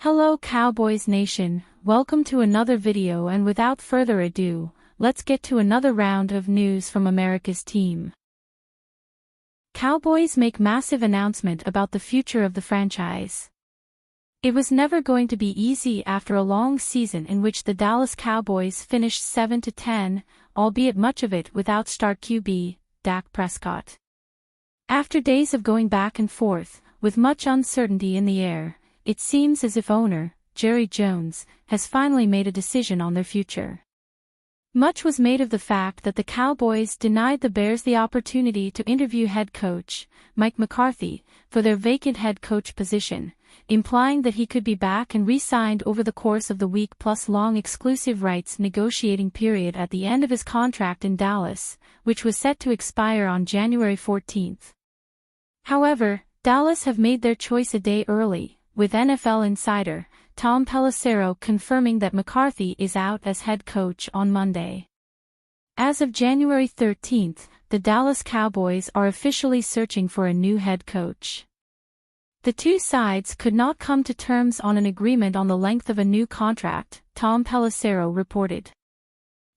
Hello Cowboys Nation, welcome to another video, and without further ado, let's get to another round of news from America's team. Cowboys make massive announcement about the future of the franchise. It was never going to be easy after a long season in which the Dallas Cowboys finished 7-10, albeit much of it without star QB, Dak Prescott. After days of going back and forth, with much uncertainty in the air, it seems as if owner, Jerry Jones, has finally made a decision on their future. Much was made of the fact that the Cowboys denied the Bears the opportunity to interview head coach, Mike McCarthy, for their vacant head coach position, implying that he could be back and re-signed over the course of the week-plus-long exclusive rights negotiating period at the end of his contract in Dallas, which was set to expire on January 14. However, Dallas have made their choice a day early, with NFL insider Tom Pelissero confirming that McCarthy is out as head coach on Monday. As of January 13, the Dallas Cowboys are officially searching for a new head coach. The two sides could not come to terms on an agreement on the length of a new contract, Tom Pelissero reported.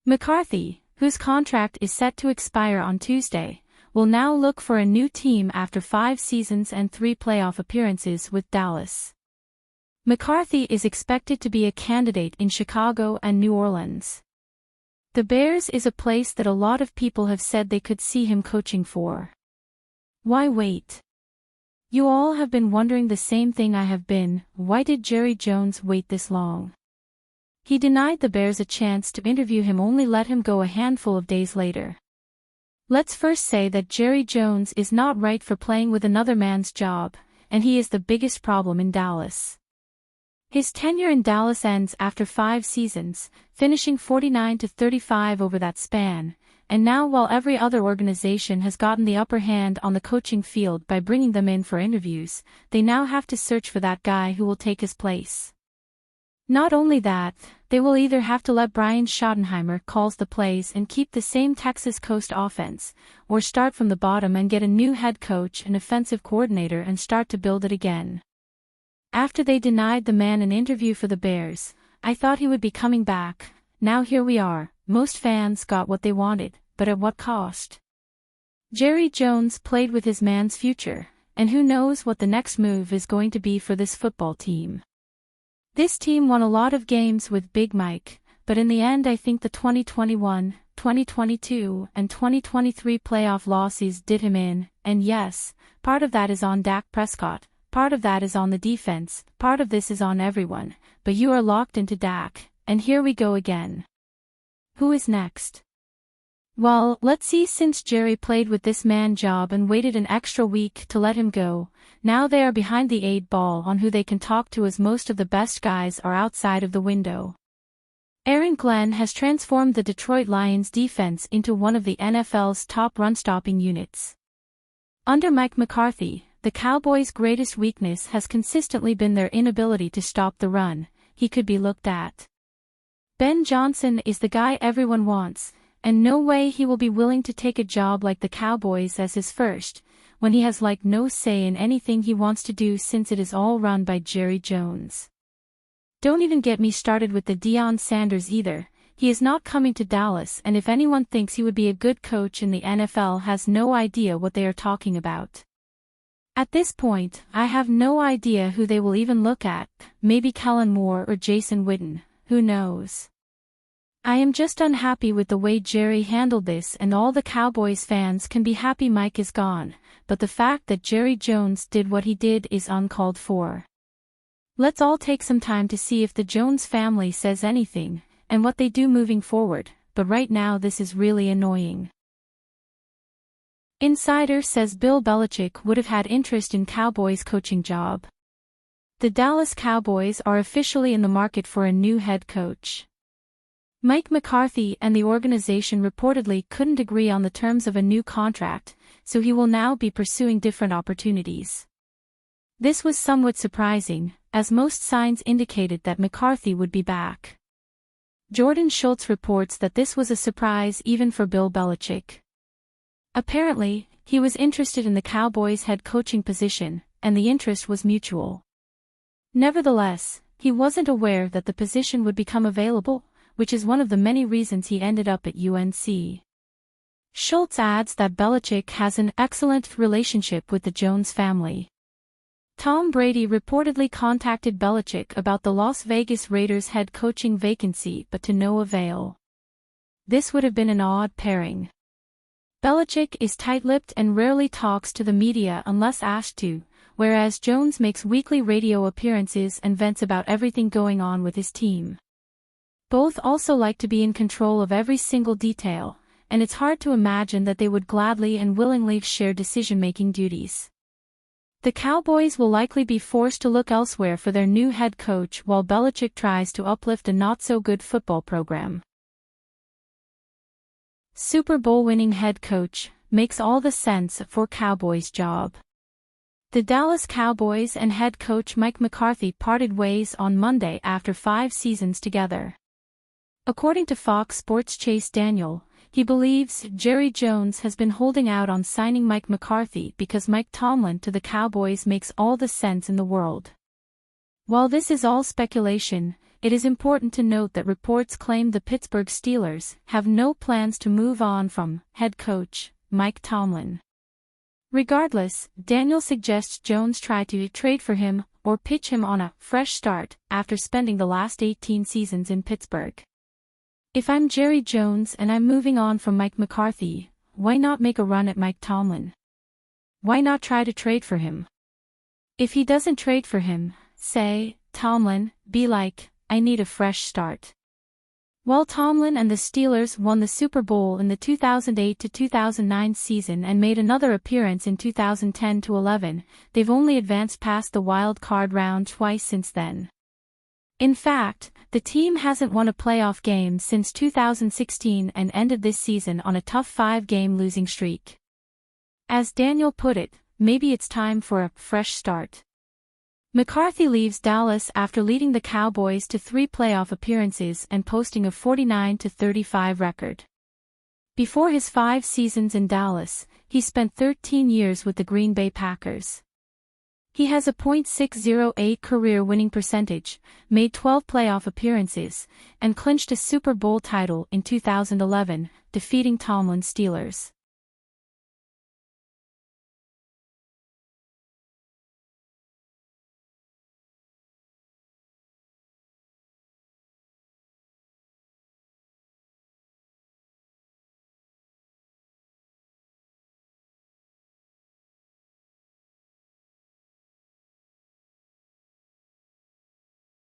McCarthy, whose contract is set to expire on Tuesday, will now look for a new team after 5 seasons and 3 playoff appearances with Dallas. McCarthy is expected to be a candidate in Chicago and New Orleans. The Bears is a place that a lot of people have said they could see him coaching for. Why wait? You all have been wondering the same thing I have been. Why did Jerry Jones wait this long? He denied the Bears a chance to interview him, only let him go a handful of days later. Let's first say that Jerry Jones is not right for playing with another man's job, and he is the biggest problem in Dallas. His tenure in Dallas ends after 5 seasons, finishing 49-35 over that span, and now while every other organization has gotten the upper hand on the coaching field by bringing them in for interviews, they now have to search for that guy who will take his place. Not only that, they will either have to let Brian Schottenheimer call the plays and keep the same Texas Coast offense, or start from the bottom and get a new head coach and offensive coordinator and start to build it again. After they denied the man an interview for the Bears, I thought he would be coming back. Now here we are. Most fans got what they wanted, but at what cost? Jerry Jones played with his man's future, and who knows what the next move is going to be for this football team. This team won a lot of games with Big Mike, but in the end I think the 2021, 2022, and 2023 playoff losses did him in, and yes, part of that is on Dak Prescott, part of that is on the defense, part of this is on everyone, but you are locked into Dak, and here we go again. Who is next? Well, let's see. Since Jerry played with this man job and waited an extra week to let him go, now they are behind the 8 ball on who they can talk to, as most of the best guys are outside of the window. Aaron Glenn has transformed the Detroit Lions defense into one of the NFL's top run-stopping units. Under Mike McCarthy, the Cowboys' greatest weakness has consistently been their inability to stop the run. He could be looked at. Ben Johnson is the guy everyone wants, and no way he will be willing to take a job like the Cowboys as his first, when he has no say in anything he wants to do, since it is all run by Jerry Jones. Don't even get me started with the Deion Sanders either. He is not coming to Dallas, and if anyone thinks he would be a good coach in the NFL has no idea what they are talking about. At this point, I have no idea who they will even look at. Maybe Kellen Moore or Jason Witten, who knows? I am just unhappy with the way Jerry handled this, and all the Cowboys fans can be happy Mike is gone, but the fact that Jerry Jones did what he did is uncalled for. Let's all take some time to see if the Jones family says anything, and what they do moving forward, but right now this is really annoying. Insider says Bill Belichick would have had interest in Cowboys coaching job. The Dallas Cowboys are officially in the market for a new head coach. Mike McCarthy and the organization reportedly couldn't agree on the terms of a new contract, so he will now be pursuing different opportunities. This was somewhat surprising, as most signs indicated that McCarthy would be back. Jordan Schultz reports that this was a surprise even for Bill Belichick. Apparently, he was interested in the Cowboys' head coaching position, and the interest was mutual. Nevertheless, he wasn't aware that the position would become available, which is one of the many reasons he ended up at UNC. Schultz adds that Belichick has an excellent relationship with the Jones family. Tom Brady reportedly contacted Belichick about the Las Vegas Raiders head coaching vacancy but to no avail. This would have been an odd pairing. Belichick is tight-lipped and rarely talks to the media unless asked to, whereas Jones makes weekly radio appearances and vents about everything going on with his team. Both also like to be in control of every single detail, and it's hard to imagine that they would gladly and willingly share decision-making duties. The Cowboys will likely be forced to look elsewhere for their new head coach while Belichick tries to uplift a not-so-good football program. Super Bowl-winning head coach makes all the sense for Cowboys job. The Dallas Cowboys and head coach Mike McCarthy parted ways on Monday after 5 seasons together. According to Fox Sports' Chase Daniel, he believes Jerry Jones has been holding out on signing Mike McCarthy because Mike Tomlin to the Cowboys makes all the sense in the world. While this is all speculation, it is important to note that reports claim the Pittsburgh Steelers have no plans to move on from head coach Mike Tomlin. Regardless, Daniel suggests Jones try to trade for him or pitch him on a fresh start after spending the last 18 seasons in Pittsburgh. If I'm Jerry Jones and I'm moving on from Mike McCarthy, why not make a run at Mike Tomlin? Why not try to trade for him? If he doesn't trade for him, say, Tomlin, be like, I need a fresh start. While Tomlin and the Steelers won the Super Bowl in the 2008-2009 season and made another appearance in 2010-11, they've only advanced past the wild card round twice since then. In fact, the team hasn't won a playoff game since 2016 and ended this season on a tough 5-game losing streak. As Daniel put it, maybe it's time for a fresh start. McCarthy leaves Dallas after leading the Cowboys to 3 playoff appearances and posting a 49-35 record. Before his 5 seasons in Dallas, he spent 13 years with the Green Bay Packers. He has a .608 career winning percentage, made 12 playoff appearances, and clinched a Super Bowl title in 2011, defeating Tomlin's Steelers.